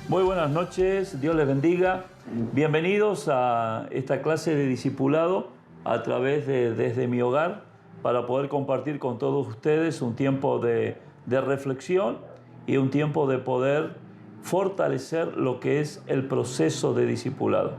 Muy buenas noches, Dios les bendiga. Bienvenidos a esta clase de discipulado a través de Desde mi Hogar, para poder compartir con todos ustedes un tiempo de reflexión y un tiempo de poder fortalecer lo que es el proceso de discipulado.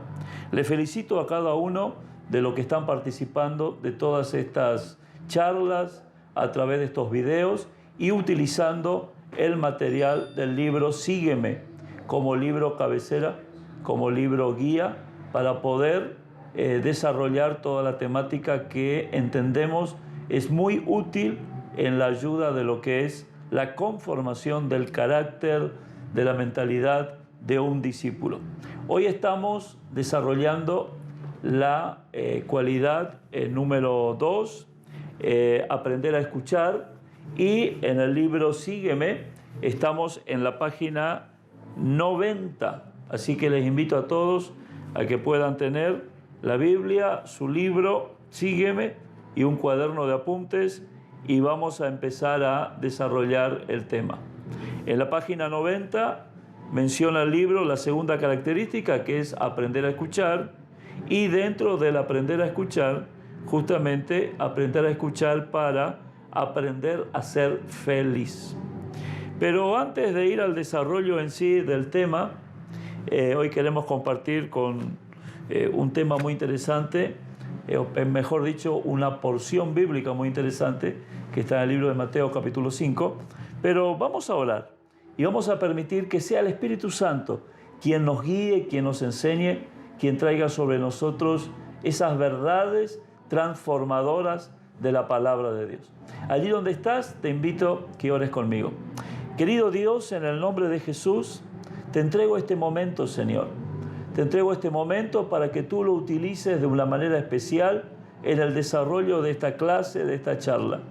Les felicito a cada uno de los que están participando de todas estas charlas a través de estos videos y utilizando el material del libro Sígueme como libro cabecera, como libro guía, para poder desarrollar toda la temática que entendemos es muy útil en la ayuda de lo que es la conformación del carácter, de la mentalidad de un discípulo. Hoy estamos desarrollando la cualidad número 2, aprender a escuchar, y en el libro Sígueme estamos en la página 90, así que les invito a todos a que puedan tener la Biblia, su libro Sígueme y un cuaderno de apuntes, y vamos a empezar a desarrollar el tema. En la página 90 menciona el libro la segunda característica, que es aprender a escuchar, y dentro del aprender a escuchar, justamente aprender a escuchar para aprender a ser feliz. Pero antes de ir al desarrollo en sí del tema, hoy queremos compartir con un tema muy interesante, mejor dicho, una porción bíblica muy interesante que está en el libro de Mateo capítulo 5. Pero vamos a orar y vamos a permitir que sea el Espíritu Santo quien nos guíe, quien nos enseñe, quien traiga sobre nosotros esas verdades transformadoras de la palabra de Dios. Allí donde estás, te invito a que ores conmigo. Querido Dios, en el nombre de Jesús, te entrego este momento, Señor. Te entrego este momento para que tú lo utilices de una manera especial en el desarrollo de esta clase, de esta charla.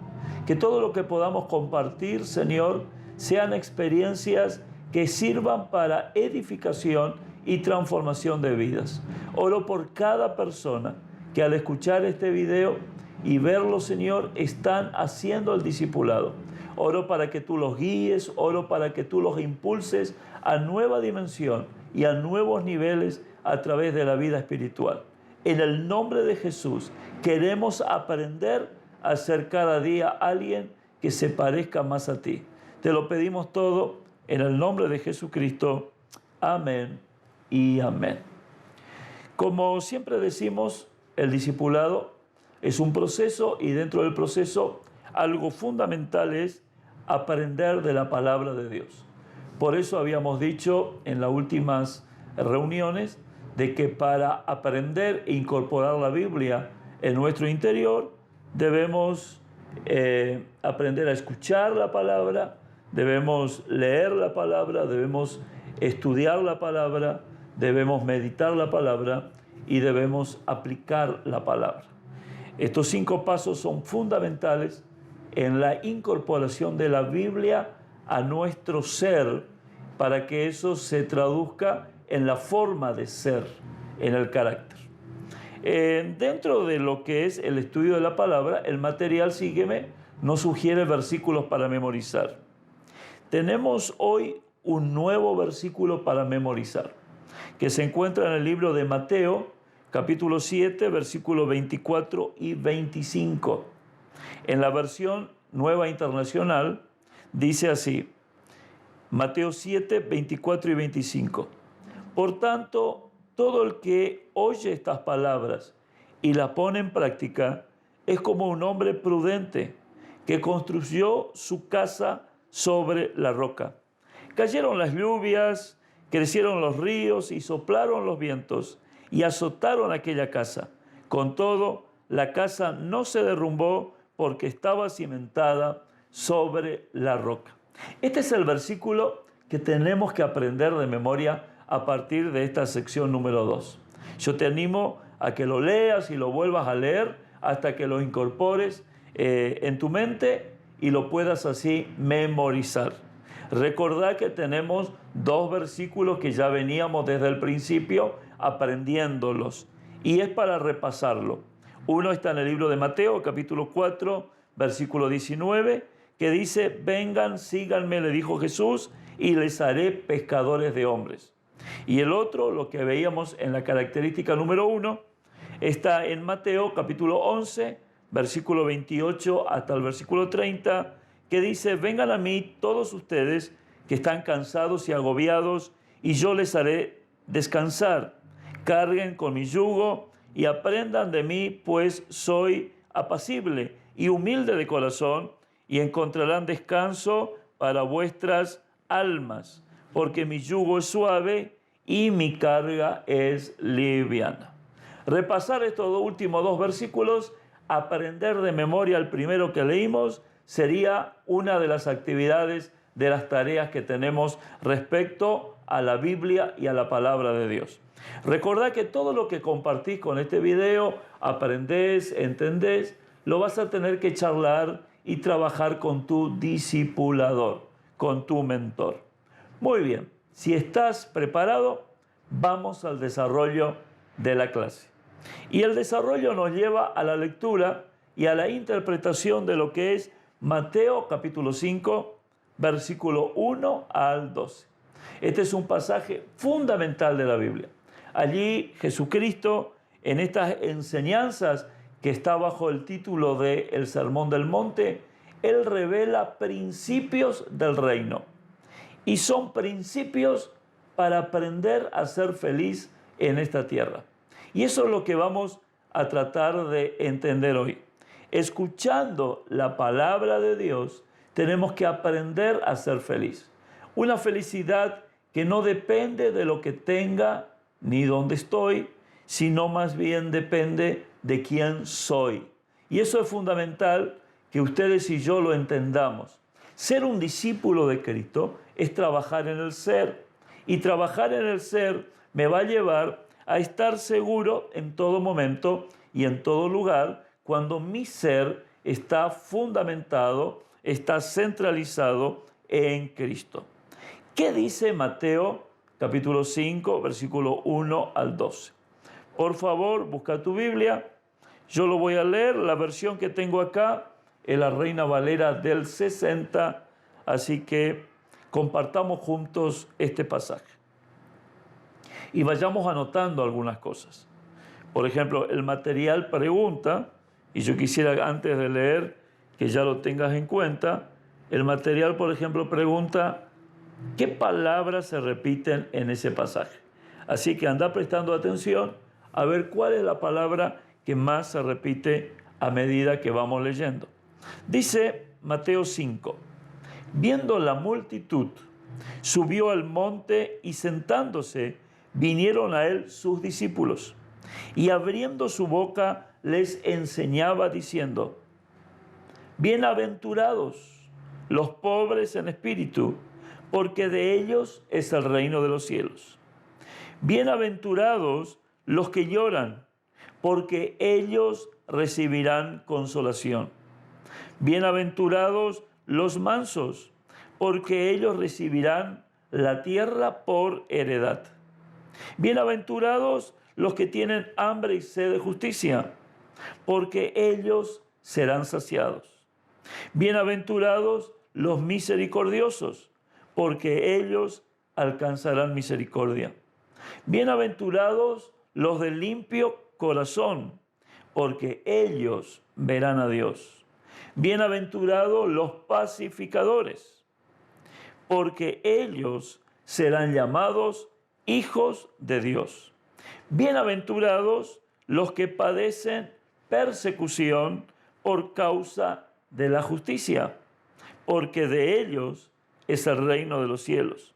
Que todo lo que podamos compartir, Señor, sean experiencias que sirvan para edificación y transformación de vidas. Oro por cada persona que al escuchar este video y verlo, Señor, están haciendo el discipulado. Oro para que tú los guíes, oro para que tú los impulses a nueva dimensión y a nuevos niveles a través de la vida espiritual. En el nombre de Jesús, queremos aprender a ser cada día alguien que se parezca más a ti. Te lo pedimos todo en el nombre de Jesucristo. Amén y amén. Como siempre decimos, el discipulado es un proceso, y dentro del proceso algo fundamental es aprender de la palabra de Dios. Por eso habíamos dicho en las últimas reuniones de que para aprender e incorporar la Biblia en nuestro interior debemos aprender a escuchar la palabra, debemos leer la palabra, debemos estudiar la palabra, debemos meditar la palabra y debemos aplicar la palabra. Estos 5 pasos son fundamentales en la incorporación de la Biblia a nuestro ser, para que eso se traduzca en la forma de ser, en el carácter. Dentro de lo que es el estudio de la palabra, el material Sígueme nos sugiere versículos para memorizar. Tenemos hoy un nuevo versículo para memorizar, que se encuentra en el libro de Mateo, capítulo 7, versículos 24 y 25. En la versión Nueva Internacional dice así, Mateo 7, 24 y 25. Por tanto, todo el que oye estas palabras y las pone en práctica es como un hombre prudente que construyó su casa sobre la roca. Cayeron las lluvias, crecieron los ríos y soplaron los vientos y azotaron aquella casa. Con todo, la casa no se derrumbó porque estaba cimentada sobre la roca. Este es el versículo que tenemos que aprender de memoria a partir de esta sección número 2. Yo te animo a que lo leas y lo vuelvas a leer hasta que lo incorpores en tu mente y lo puedas así memorizar. Recordá que tenemos 2 versículos que ya veníamos desde el principio aprendiéndolos, y es para repasarlo. Uno está en el libro de Mateo, capítulo 4, versículo 19, que dice: vengan, síganme, le dijo Jesús, y les haré pescadores de hombres. Y el otro, lo que veíamos en la característica número 1, está en Mateo capítulo 11, versículo 28 hasta el versículo 30, que dice: vengan a mí todos ustedes que están cansados y agobiados, y yo les haré descansar. Carguen con mi yugo y aprendan de mí, pues soy apacible y humilde de corazón, y encontrarán descanso para vuestras almas, porque mi yugo es suave y mi carga es liviana. Repasar estos últimos 2 versículos, aprender de memoria el primero que leímos, sería una de las actividades, de las tareas que tenemos respecto a la Biblia y a la palabra de Dios. Recordad que todo lo que compartís con este video, aprendés, entendés, lo vas a tener que charlar y trabajar con tu discipulador, con tu mentor. Muy bien, si estás preparado, vamos al desarrollo de la clase. Y el desarrollo nos lleva a la lectura y a la interpretación de lo que es Mateo capítulo 5, versículo 1 al 12. Este es un pasaje fundamental de la Biblia. Allí Jesucristo, en estas enseñanzas que está bajo el título de El Sermón del Monte, Él revela principios del reino. Y son principios para aprender a ser feliz en esta tierra. Y eso es lo que vamos a tratar de entender hoy. Escuchando la palabra de Dios, tenemos que aprender a ser feliz. Una felicidad que no depende de lo que tenga ni dónde estoy, sino más bien depende de quién soy. Y eso es fundamental que ustedes y yo lo entendamos. Ser un discípulo de Cristo es trabajar en el ser. Y trabajar en el ser me va a llevar a estar seguro en todo momento y en todo lugar cuando mi ser está fundamentado, está centralizado en Cristo. ¿Qué dice Mateo capítulo 5, versículo 1 al 12? Por favor, busca tu Biblia. Yo lo voy a leer. La versión que tengo acá es la Reina Valera del 60, así que compartamos juntos este pasaje. Y vayamos anotando algunas cosas. Por ejemplo, el material pregunta, y yo quisiera antes de leer que ya lo tengas en cuenta, el material, por ejemplo, pregunta qué palabras se repiten en ese pasaje. Así que anda prestando atención a ver cuál es la palabra que más se repite a medida que vamos leyendo. Dice Mateo 5, viendo la multitud, subió al monte y sentándose, vinieron a él sus discípulos. Y abriendo su boca les enseñaba diciendo: bienaventurados los pobres en espíritu, porque de ellos es el reino de los cielos. Bienaventurados los que lloran, porque ellos recibirán consolación. Bienaventurados los mansos, porque ellos recibirán la tierra por heredad. Bienaventurados los que tienen hambre y sed de justicia, porque ellos serán saciados. Bienaventurados los misericordiosos, porque ellos alcanzarán misericordia. Bienaventurados los de limpio corazón, porque ellos verán a Dios. Bienaventurados los pacificadores, porque ellos serán llamados hijos de Dios. Bienaventurados los que padecen persecución por causa de la justicia, porque de ellos es el reino de los cielos.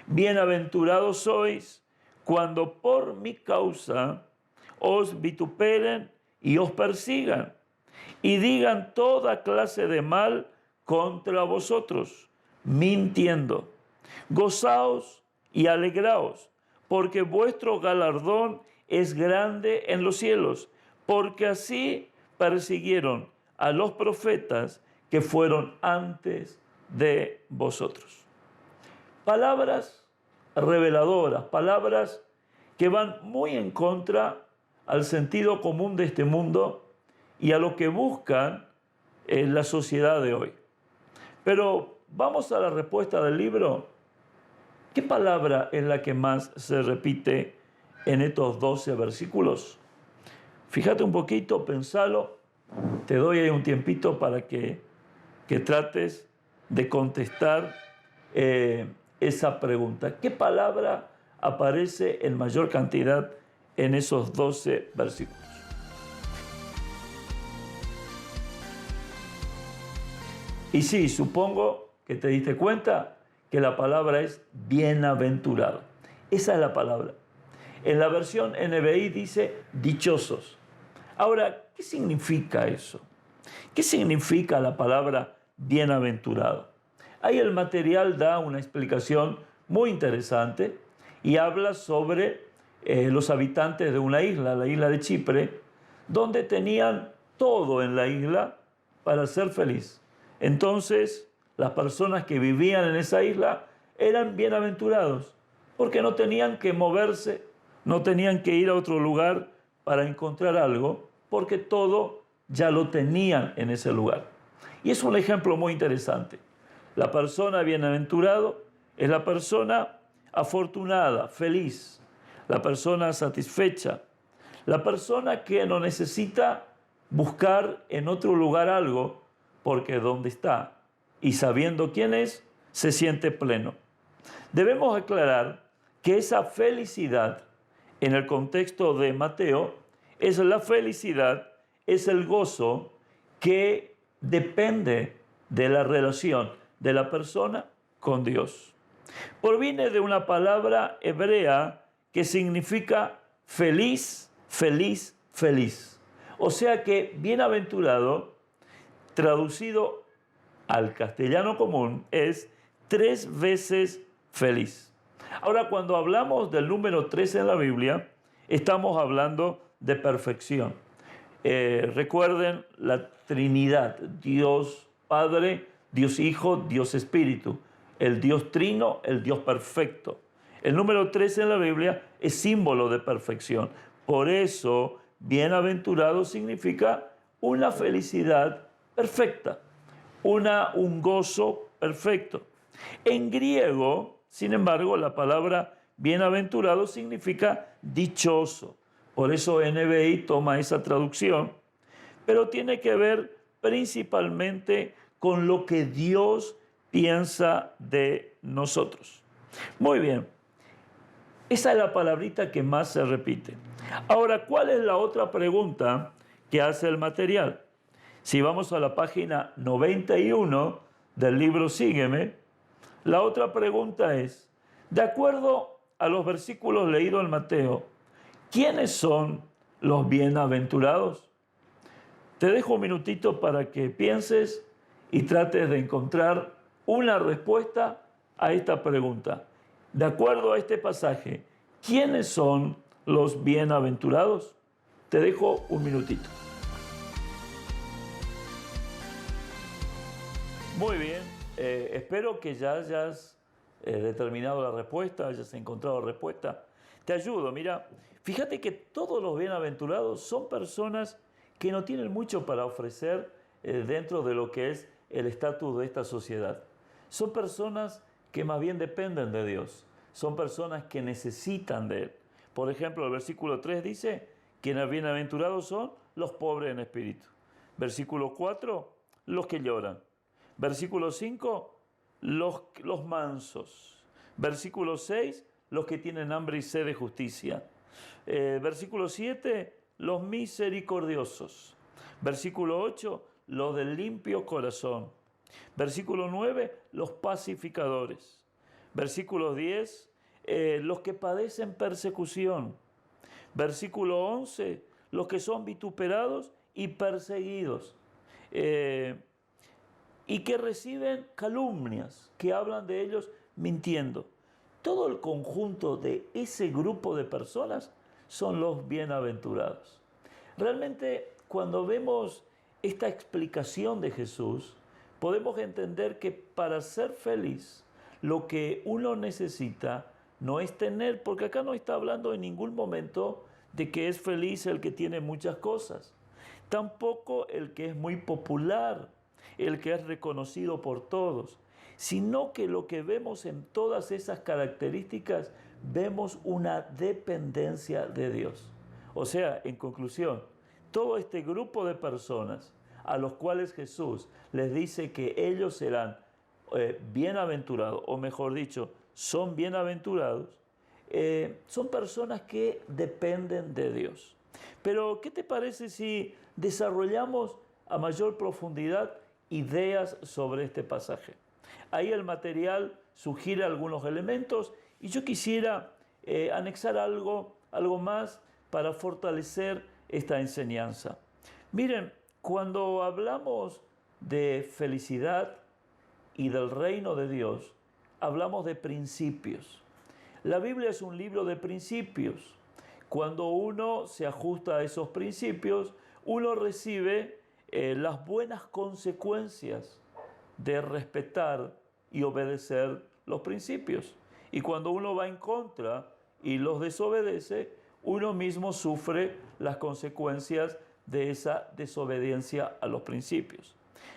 Bienaventurados sois cuando por mi causa os vituperen y os persigan, y digan toda clase de mal contra vosotros, mintiendo. Gozaos y alegraos, porque vuestro galardón es grande en los cielos, porque así persiguieron a los profetas que fueron antes de vosotros. Palabras reveladoras, palabras que van muy en contra al sentido común de este mundo y a lo que buscan en la sociedad de hoy. Pero vamos a la respuesta del libro. ¿Qué palabra es la que más se repite en estos 12 versículos? Fíjate un poquito, pensalo. Te doy ahí un tiempito para que trates de contestar esa pregunta. ¿Qué palabra aparece en mayor cantidad en esos 12 versículos? Y sí, supongo que te diste cuenta que la palabra es bienaventurado. Esa es la palabra. En la versión NBI dice dichosos. Ahora, ¿qué significa eso? ¿Qué significa la palabra bienaventurado? Ahí el material da una explicación muy interesante y habla sobre los habitantes de una isla, la isla de Chipre, donde tenían todo en la isla para ser feliz. Entonces, las personas que vivían en esa isla eran bienaventurados porque no tenían que moverse, no tenían que ir a otro lugar para encontrar algo, porque todo ya lo tenían en ese lugar. Y es un ejemplo muy interesante. La persona bienaventurado es la persona afortunada, feliz, la persona satisfecha, la persona que no necesita buscar en otro lugar algo, porque donde está y sabiendo quién es, se siente pleno. Debemos aclarar que esa felicidad, en el contexto de Mateo, es la felicidad, es el gozo que depende de la relación de la persona con Dios. Proviene de una palabra hebrea que significa feliz, feliz, feliz. O sea que bienaventurado, traducido al castellano común, es 3 veces feliz. Ahora, cuando hablamos del número 3 en la Biblia, estamos hablando de perfección. Recuerden la Trinidad, Dios Padre, Dios Hijo, Dios Espíritu, el Dios Trino, el Dios perfecto. El número 3 en la Biblia es símbolo de perfección. Por eso, bienaventurado significa una felicidad perfecta, un gozo perfecto. En griego, sin embargo, la palabra bienaventurado significa dichoso. Por eso NBI toma esa traducción, pero tiene que ver principalmente con lo que Dios piensa de nosotros. Muy bien, esa es la palabrita que más se repite. Ahora, ¿cuál es la otra pregunta que hace el material? Si vamos a la página 91 del libro Sígueme, la otra pregunta es, de acuerdo a los versículos leídos en Mateo, ¿quiénes son los bienaventurados? Te dejo un minutito para que pienses y trates de encontrar una respuesta a esta pregunta. De acuerdo a este pasaje, ¿quiénes son los bienaventurados? Te dejo un minutito. Muy bien, espero que ya hayas determinado la respuesta, hayas encontrado la respuesta. Te ayudo, mira, fíjate que todos los bienaventurados son personas que no tienen mucho para ofrecer dentro de lo que es el estatus de esta sociedad. Son personas que más bien dependen de Dios, son personas que necesitan de Él. Por ejemplo, el versículo 3 dice, quienes bienaventurados son los pobres en espíritu. Versículo 4, los que lloran. Versículo 5, los mansos. Versículo 6, los que tienen hambre y sed de justicia. Versículo 7, los misericordiosos. Versículo 8, los del limpio corazón. Versículo 9, los pacificadores. Versículo 10, los que padecen persecución. Versículo 11, los que son vituperados y perseguidos. Y que reciben calumnias, que hablan de ellos mintiendo. Todo el conjunto de ese grupo de personas son los bienaventurados. Realmente, cuando vemos esta explicación de Jesús, podemos entender que para ser feliz, lo que uno necesita no es tener, porque acá no está hablando en ningún momento de que es feliz el que tiene muchas cosas. Tampoco el que es muy popular, el que es reconocido por todos, sino que lo que vemos en todas esas características, vemos una dependencia de Dios. O sea, en conclusión, todo este grupo de personas a los cuales Jesús les dice que ellos serán bienaventurados, o mejor dicho, son bienaventurados, son personas que dependen de Dios. Pero, ¿qué te parece si desarrollamos a mayor profundidad ideas sobre este pasaje? Ahí el material sugiere algunos elementos y yo quisiera anexar algo más para fortalecer esta enseñanza. Miren, cuando hablamos de felicidad y del reino de Dios, hablamos de principios. La Biblia es un libro de principios. Cuando uno se ajusta a esos principios, uno recibe las buenas consecuencias de respetar y obedecer los principios. Y cuando uno va en contra y los desobedece, uno mismo sufre las consecuencias de esa desobediencia a los principios.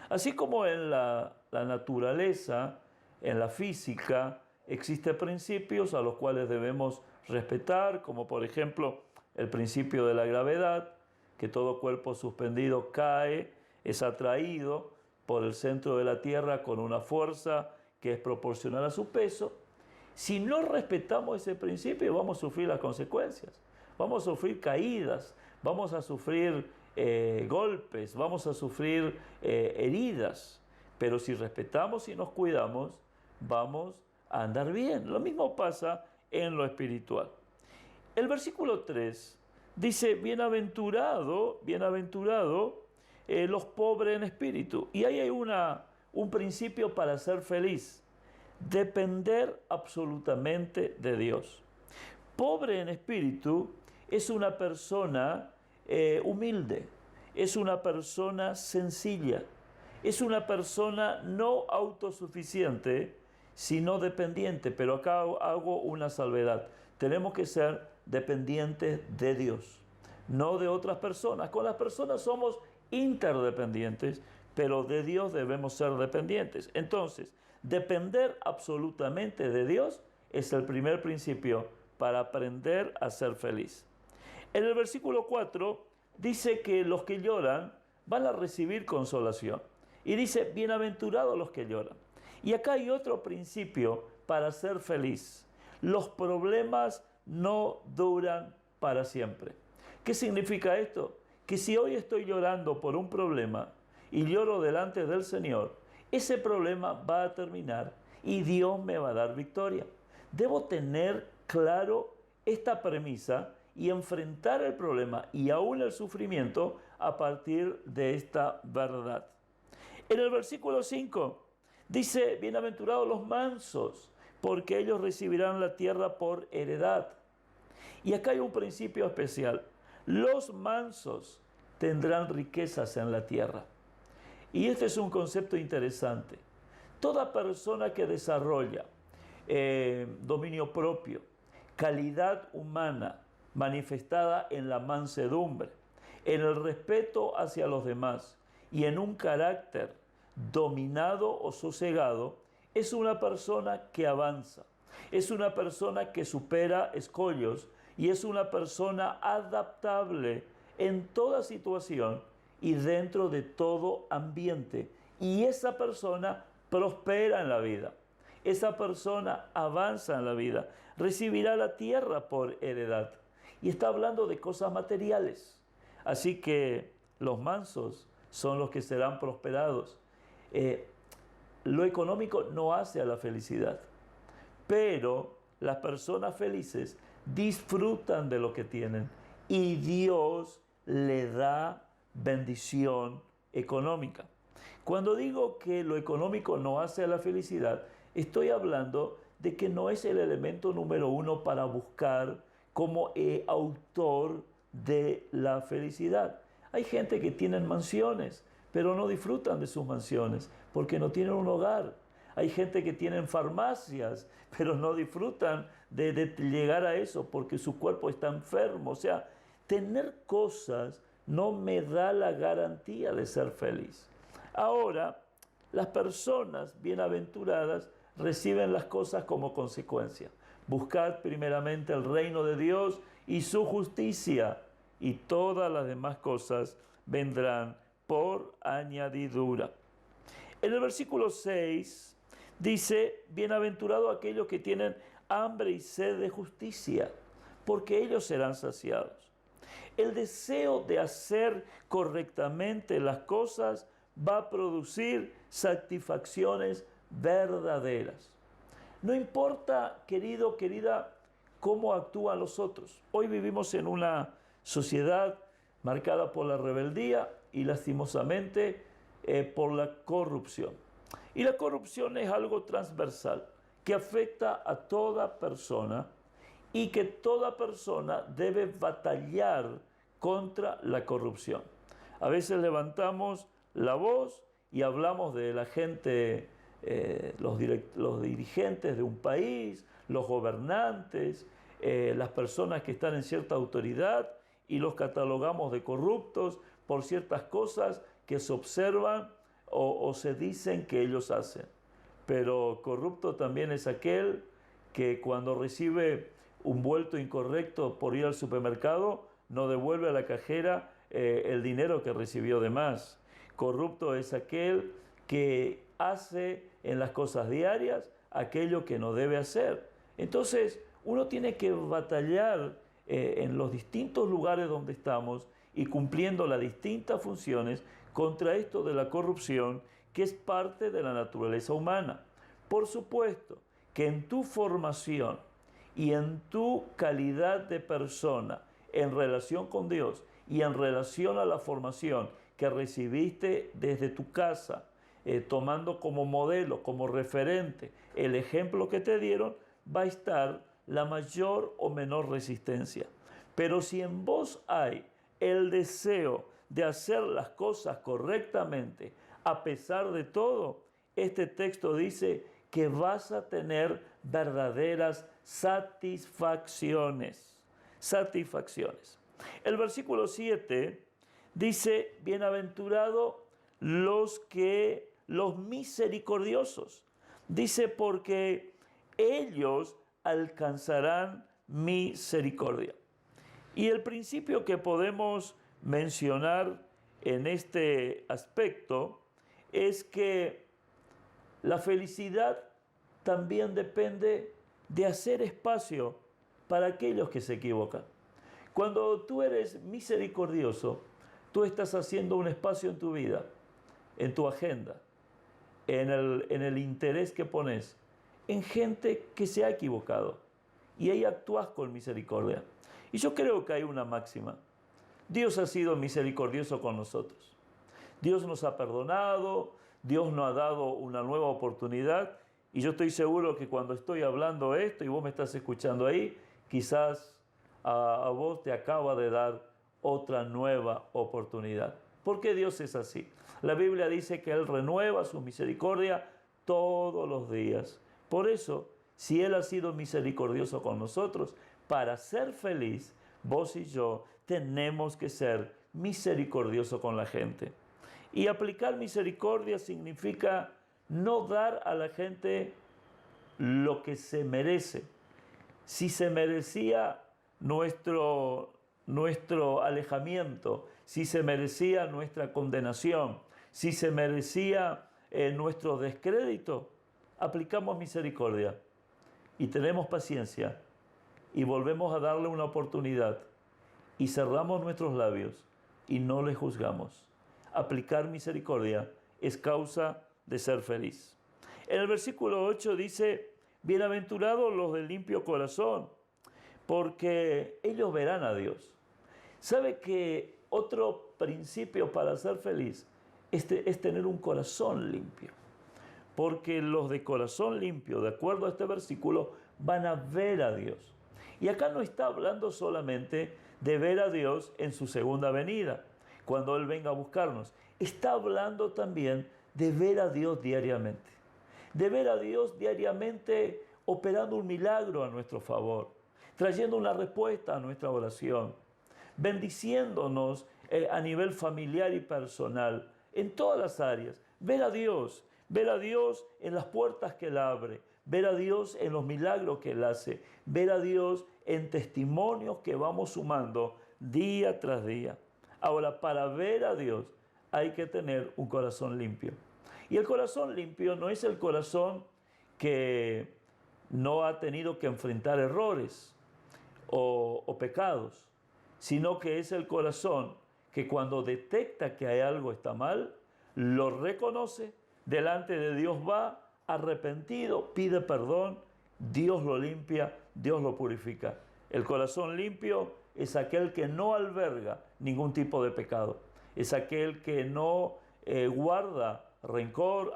Así como en la naturaleza, en la física, existen principios a los cuales debemos respetar, como por ejemplo el principio de la gravedad, que todo cuerpo suspendido cae, es atraído por el centro de la Tierra con una fuerza que es proporcional a su peso. Si no respetamos ese principio, vamos a sufrir las consecuencias. Vamos a sufrir caídas, vamos a sufrir golpes, vamos a sufrir heridas. Pero si respetamos y nos cuidamos, vamos a andar bien. Lo mismo pasa en lo espiritual. El versículo 3 dice, bienaventurado los pobres en espíritu. Y ahí hay un principio para ser feliz: depender absolutamente de Dios. Pobre en espíritu es una persona humilde, es una persona sencilla, es una persona no autosuficiente, sino dependiente. Pero acá hago una salvedad: tenemos que ser dependientes de Dios, no de otras personas. Con las personas somos interdependientes, pero de Dios debemos ser dependientes. Entonces, depender absolutamente de Dios es el primer principio para aprender a ser feliz. En el versículo 4 dice que los que lloran van a recibir consolación. Y dice, bienaventurados los que lloran. Y acá hay otro principio para ser feliz: los problemas no duran para siempre. ¿Qué significa esto? Que si hoy estoy llorando por un problema y lloro delante del Señor, ese problema va a terminar y Dios me va a dar victoria. Debo tener claro esta premisa y enfrentar el problema y aún el sufrimiento a partir de esta verdad. En el versículo 5 dice, bienaventurados los mansos, porque ellos recibirán la tierra por heredad. Y acá hay un principio especial: los mansos tendrán riquezas en la tierra. Y este es un concepto interesante. Toda persona que desarrolla dominio propio, calidad humana manifestada en la mansedumbre, en el respeto hacia los demás y en un carácter dominado o sosegado, es una persona que avanza, es una persona que supera escollos y es una persona adaptable en toda situación y dentro de todo ambiente. Y esa persona prospera en la vida, esa persona avanza en la vida, recibirá la tierra por heredad. Y está hablando de cosas materiales. Así que los mansos son los que serán prosperados. Lo económico no hace a la felicidad, pero las personas felices disfrutan de lo que tienen y Dios le da bendición económica. Cuando digo que lo económico no hace a la felicidad, estoy hablando de que no es el elemento número uno para buscar como autor de la felicidad. Hay gente que tiene mansiones, pero no disfrutan de sus mansiones porque no tienen un hogar. Hay gente que tiene farmacias, pero no disfrutan de llegar a eso porque su cuerpo está enfermo. O sea, tener cosas no me da la garantía de ser feliz. Ahora, las personas bienaventuradas reciben las cosas como consecuencia. Buscad primeramente el reino de Dios y su justicia, y todas las demás cosas vendrán por añadidura. En el versículo 6 dice, bienaventurados aquellos que tienen hambre y sed de justicia, porque ellos serán saciados. El deseo de hacer correctamente las cosas va a producir satisfacciones verdaderas. No importa, querido, querida, cómo actúan los otros. Hoy vivimos en una sociedad marcada por la rebeldía y lastimosamente por la corrupción. Y la corrupción es algo transversal que afecta a toda persona y que toda persona debe batallar contra la corrupción. A veces levantamos la voz y hablamos de la gente, los dirigentes de un país, los gobernantes, las personas que están en cierta autoridad, y los catalogamos de corruptos por ciertas cosas que se observan o se dicen que ellos hacen. Pero corrupto también es aquel que cuando recibe un vuelto incorrecto por ir al supermercado, no devuelve a la cajera el dinero que recibió de más. Corrupto es aquel que hace en las cosas diarias aquello que no debe hacer. Entonces, uno tiene que batallar en los distintos lugares donde estamos y cumpliendo las distintas funciones contra esto de la corrupción, que es parte de la naturaleza humana. Por supuesto que en tu formación y en tu calidad de persona en relación con Dios y en relación a la formación que recibiste desde tu casa, tomando como modelo, como referente el ejemplo que te dieron, va a estar la mayor o menor resistencia. Pero si en vos hay el deseo de hacer las cosas correctamente, a pesar de todo, este texto dice que vas a tener verdaderas satisfacciones. Satisfacciones. El versículo 7 dice, bienaventurados los misericordiosos. Dice, porque ellos alcanzarán misericordia. Y el principio que podemos mencionar en este aspecto es que la felicidad también depende de hacer espacio para aquellos que se equivocan. Cuando tú eres misericordioso, tú estás haciendo un espacio en tu vida, en tu agenda, en el interés que pones en gente que se ha equivocado, y ahí actúas con misericordia. Y yo creo que hay una máxima. Dios ha sido misericordioso con nosotros. Dios nos ha perdonado, Dios nos ha dado una nueva oportunidad, y yo estoy seguro que cuando estoy hablando esto y vos me estás escuchando ahí, quizás a vos te acaba de dar otra nueva oportunidad. Porque Dios es así. La Biblia dice que Él renueva su misericordia todos los días. Por eso, si Él ha sido misericordioso con nosotros, para ser feliz, vos y yo tenemos que ser misericordiosos con la gente. Y aplicar misericordia significa no dar a la gente lo que se merece. Si se merecía nuestro alejamiento, si se merecía nuestra condenación, si se merecía nuestro descrédito, aplicamos misericordia y tenemos paciencia y volvemos a darle una oportunidad y cerramos nuestros labios y no le juzgamos. Aplicar misericordia es causa de ser feliz. En el versículo 8 dice, bienaventurados los de limpio corazón, porque ellos verán a Dios. ¿Sabe que otro principio para ser feliz es tener un corazón limpio? Porque los de corazón limpio, de acuerdo a este versículo, van a ver a Dios. Y acá no está hablando solamente de ver a Dios en su segunda venida, cuando Él venga a buscarnos. Está hablando también de ver a Dios diariamente. De ver a Dios diariamente operando un milagro a nuestro favor, trayendo una respuesta a nuestra oración, bendiciéndonos a nivel familiar y personal, en todas las áreas. Ver a Dios, ver a Dios en las puertas que Él abre, ver a Dios en los milagros que Él hace, ver a Dios en testimonios que vamos sumando día tras día. Ahora, para ver a Dios hay que tener un corazón limpio. Y el corazón limpio no es el corazón que no ha tenido que enfrentar errores o pecados, sino que es el corazón que cuando detecta que hay algo está mal, lo reconoce, delante de Dios va arrepentido, pide perdón, Dios lo limpia, Dios lo purifica. El corazón limpio es aquel que no alberga ningún tipo de pecado, es aquel que no guarda rencor,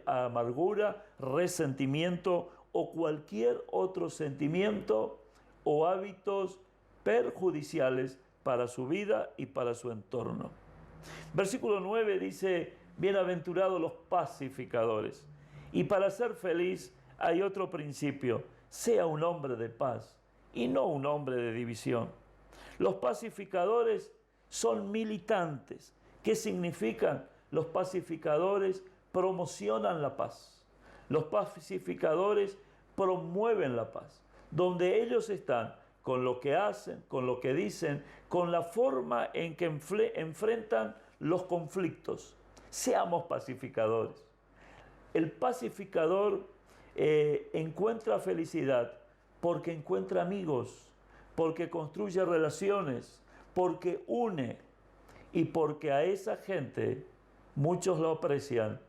amargura, resentimiento o cualquier otro sentimiento o hábitos perjudiciales para su vida y para su entorno. Versículo 9 dice, bienaventurados los pacificadores. Y para ser feliz hay otro principio, sea un hombre de paz y no un hombre de división. Los pacificadores son militantes. ¿Qué significan? Los pacificadores promocionan la paz. Los pacificadores promueven la paz. Donde ellos están, con lo que hacen, con lo que dicen, con la forma en que enfrentan los conflictos. Seamos pacificadores. El pacificador encuentra felicidad porque encuentra amigos, porque construye relaciones, porque une y porque a esa gente muchos lo aprecian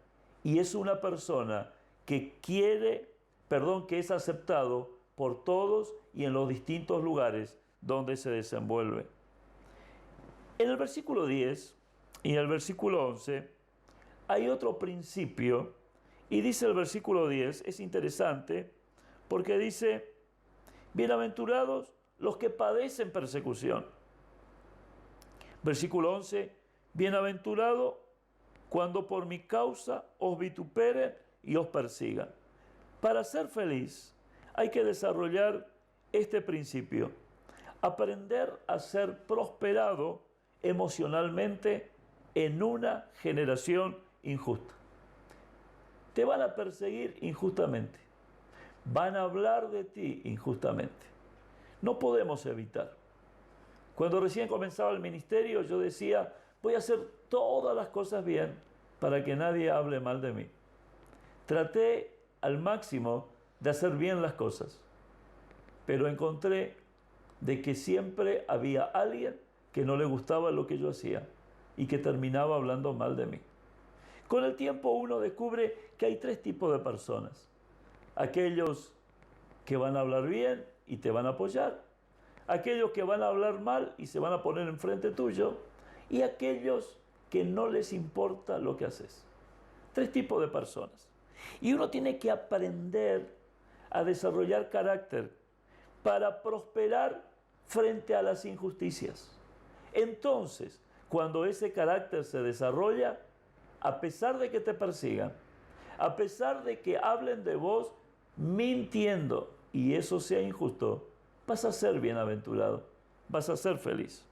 y es una persona que que es aceptado por todos y en los distintos lugares donde se desenvuelve. En el versículo 10 y en el versículo 11 hay otro principio y dice el versículo 10, es interesante porque dice, bienaventurados los que padecen persecución. Versículo 11, bienaventurado cuando por mi causa os vituperen y os persigan. Para ser feliz hay que desarrollar este principio, aprender a ser prosperado emocionalmente en una generación injusta. Te van a perseguir injustamente, van a hablar de ti injustamente. No podemos evitar. Cuando recién comenzaba el ministerio yo decía, voy a hacer todas las cosas bien para que nadie hable mal de mí. Traté al máximo de hacer bien las cosas, pero encontré de que siempre había alguien que no le gustaba lo que yo hacía y que terminaba hablando mal de mí. Con el tiempo uno descubre que hay tres tipos de personas. Aquellos que van a hablar bien y te van a apoyar, aquellos que van a hablar mal y se van a poner enfrente tuyo, y aquellos que no les importa lo que haces. Tres tipos de personas. Y uno tiene que aprender a desarrollar carácter para prosperar frente a las injusticias. Entonces, cuando ese carácter se desarrolla, a pesar de que te persigan, a pesar de que hablen de vos mintiendo y eso sea injusto, vas a ser bienaventurado, vas a ser feliz.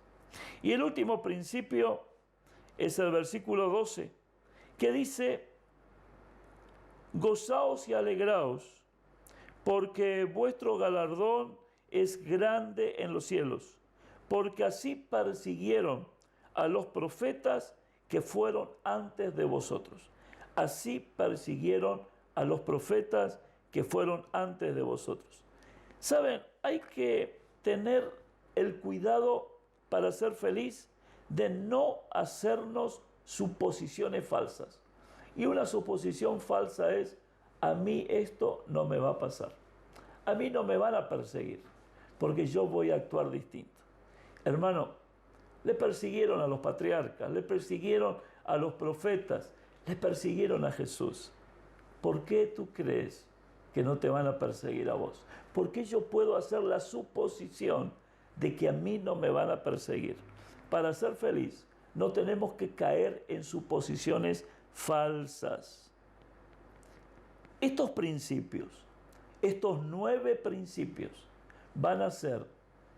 Y el último principio es el versículo 12, que dice, gozaos y alegraos, porque vuestro galardón es grande en los cielos, porque así persiguieron a los profetas que fueron antes de vosotros. Así persiguieron a los profetas que fueron antes de vosotros. Saben, hay que tener el cuidado para ser feliz de no hacernos suposiciones falsas. Y una suposición falsa es, a mí esto no me va a pasar. A mí no me van a perseguir, porque yo voy a actuar distinto. Hermano, le persiguieron a los patriarcas, le persiguieron a los profetas, le persiguieron a Jesús. ¿Por qué tú crees que no te van a perseguir a vos? ¿Por qué yo puedo hacer la suposición de que a mí no me van a perseguir? Para ser feliz, no tenemos que caer en suposiciones falsas. Estos principios, estos 9 principios, van a hacer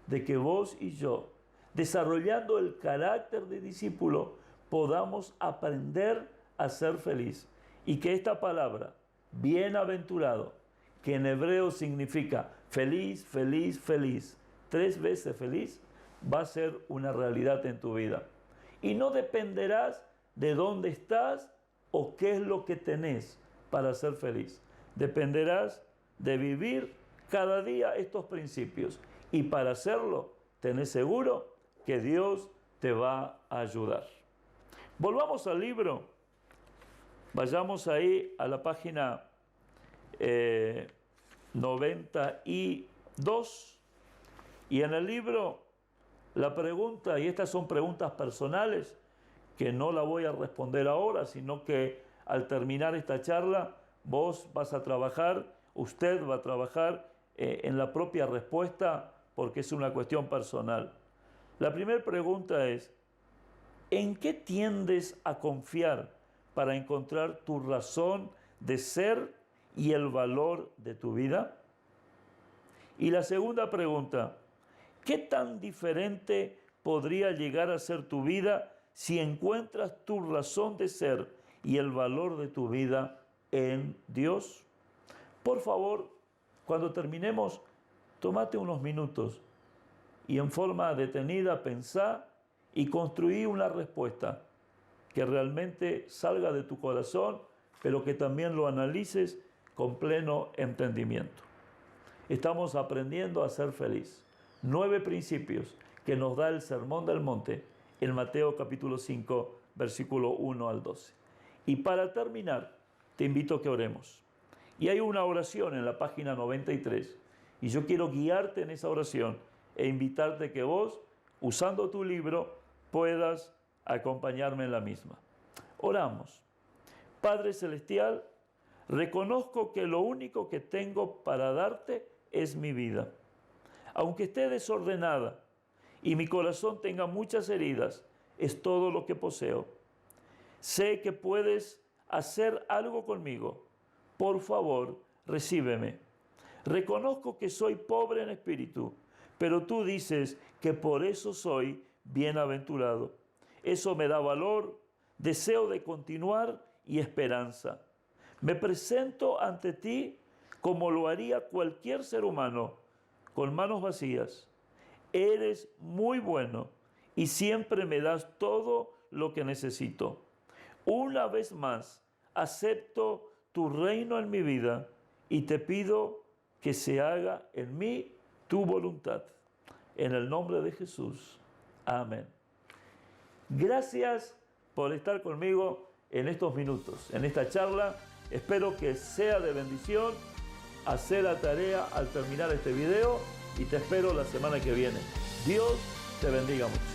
de que vos y yo, desarrollando el carácter de discípulo, podamos aprender a ser feliz y que esta palabra, bienaventurado, que en hebreo significa feliz, feliz, feliz, 3 veces feliz, va a ser una realidad en tu vida. Y no dependerás de dónde estás o qué es lo que tenés para ser feliz. Dependerás de vivir cada día estos principios. Y para hacerlo, tenés seguro que Dios te va a ayudar. Volvamos al libro. Vayamos ahí a la página 92. Y en el libro, la pregunta, y estas son preguntas personales, que no la voy a responder ahora, sino que al terminar esta charla, vos vas a trabajar, usted va a trabajar en la propia respuesta, porque es una cuestión personal. La primera pregunta es, ¿en qué tiendes a confiar para encontrar tu razón de ser y el valor de tu vida? Y la segunda pregunta, ¿qué tan diferente podría llegar a ser tu vida si encuentras tu razón de ser y el valor de tu vida en Dios? Por favor, cuando terminemos, tómate unos minutos y en forma detenida pensá y construí una respuesta que realmente salga de tu corazón, pero que también lo analices con pleno entendimiento. Estamos aprendiendo a ser feliz. 9 principios que nos da el Sermón del Monte en Mateo capítulo 5, versículo 1 al 12. Y para terminar, te invito a que oremos. Y hay una oración en la página 93, y yo quiero guiarte en esa oración e invitarte que vos, usando tu libro, puedas acompañarme en la misma. Oramos. Padre Celestial, reconozco que lo único que tengo para darte es mi vida. Aunque esté desordenada y mi corazón tenga muchas heridas, es todo lo que poseo. Sé que puedes hacer algo conmigo. Por favor, recíbeme. Reconozco que soy pobre en espíritu, pero tú dices que por eso soy bienaventurado. Eso me da valor, deseo de continuar y esperanza. Me presento ante ti como lo haría cualquier ser humano, con manos vacías. Eres muy bueno y siempre me das todo lo que necesito. Una vez más, acepto tu reino en mi vida y te pido que se haga en mí tu voluntad. En el nombre de Jesús. Amén. Gracias por estar conmigo en estos minutos, en esta charla. Espero que sea de bendición. Hacer la tarea al terminar este video y te espero la semana que viene. Dios te bendiga mucho.